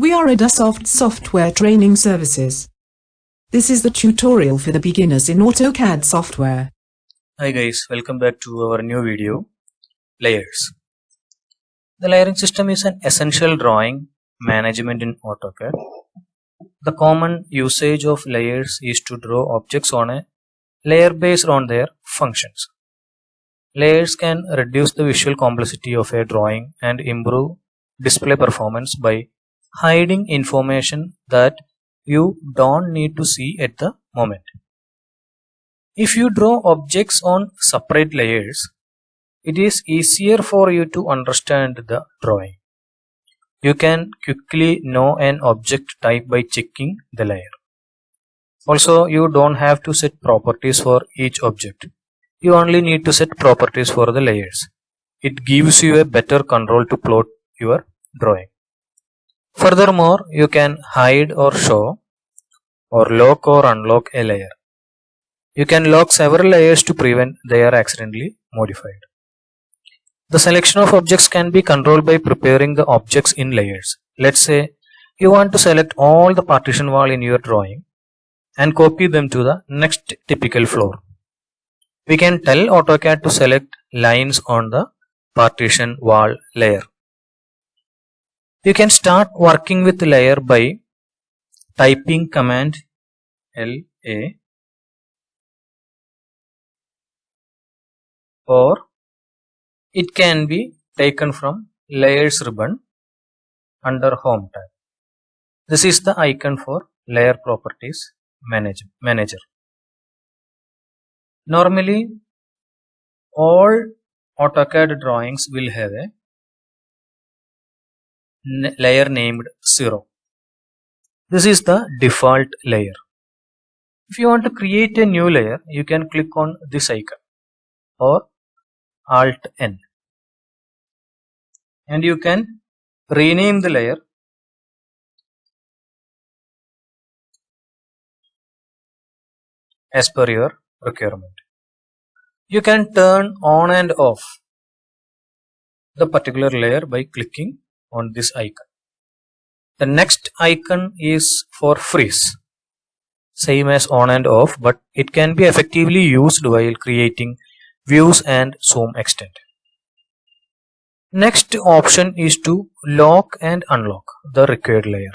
We are AUTOCAD software training services. This is the tutorial for the beginners in AutoCAD software. Hi guys, welcome back to our new video, Layers. The layering system is an essential drawing management in AutoCAD. The common usage of layers is to draw objects on a layer based on their functions. Layers can reduce the visual complexity of a drawing and improve display performance by hiding information that you don't need to see at the moment. If you draw objects on separate layers, it is easier for you to understand the drawing. You can quickly know an object type by checking the layer. Also, you don't have to set properties for each object. You only need to set properties for the layers. It gives you a better control to plot your drawing. Furthermore, you can hide or show or lock or unlock a layer. You can lock several layers to prevent they are accidentally modified. The selection of objects can be controlled by preparing the objects in layers. Let's say you want to select all the partition wall in your drawing and copy them to the next typical floor. We can tell AutoCAD to select lines on the partition wall layer. You can start working with the layer by typing command LA, or it can be taken from layers ribbon under home tab. This is the icon for layer properties manager. Normally all AutoCAD drawings will have a layer named 0. This is the default layer. If you want to create a new layer, you can click on this icon or Alt N, and you can rename the layer as per your requirement. You can turn on and off the particular layer by clicking on this icon. The next icon is for freeze, same as on and off, but it can be effectively used while creating views and zoom extent. Next option is to lock and unlock the required layer.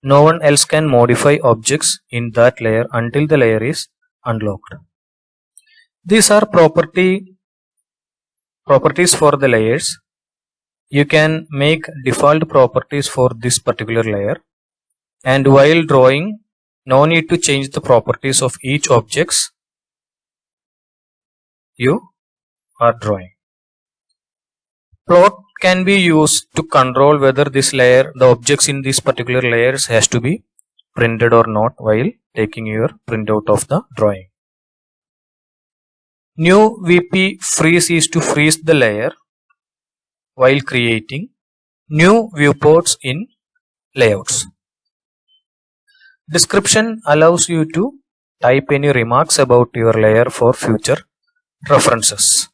No one else can modify objects in that layer until the layer is unlocked. These are properties for the layers. You can make default properties for this particular layer, and while drawing, no need to change the properties of each objects you are drawing. Plot can be used to control whether this layer, the objects in these particular layers, has to be printed or not while taking your printout of the drawing. New VP freeze is to freeze the layer while creating new viewports in layouts. Description allows you to type any remarks about your layer for future references.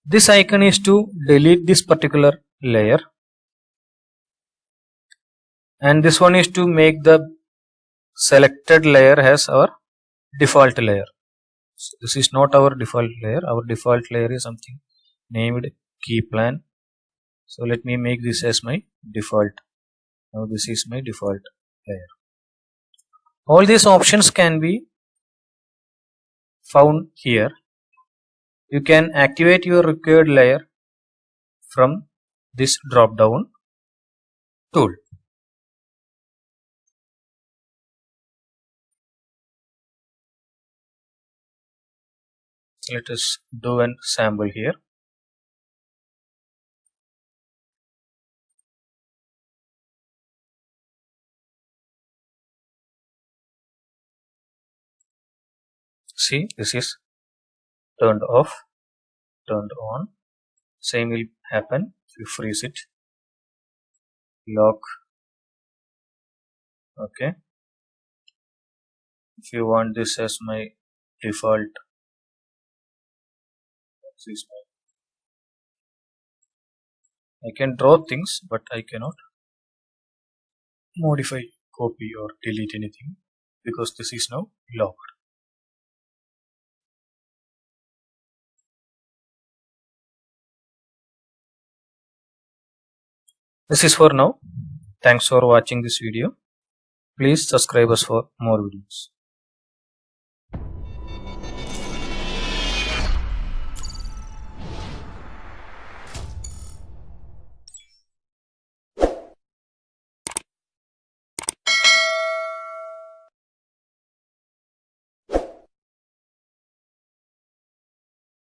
This icon is to delete this particular layer, and this one is to make the selected layer as our default layer. So this is not our default layer. Our default layer is something named key plan. So let me make this as my default. Now this is my default layer. All these options can be found here. You can activate your required layer from this drop down tool. Let us do an sample here. See, this is turned off, turned on. Same will happen if you freeze it. Lock. Okay. If you want this as my default, this is my I can draw things, but I cannot modify, copy or delete anything because this is now locked. This is for now. Thanks for watching this video. Please subscribe us for more videos.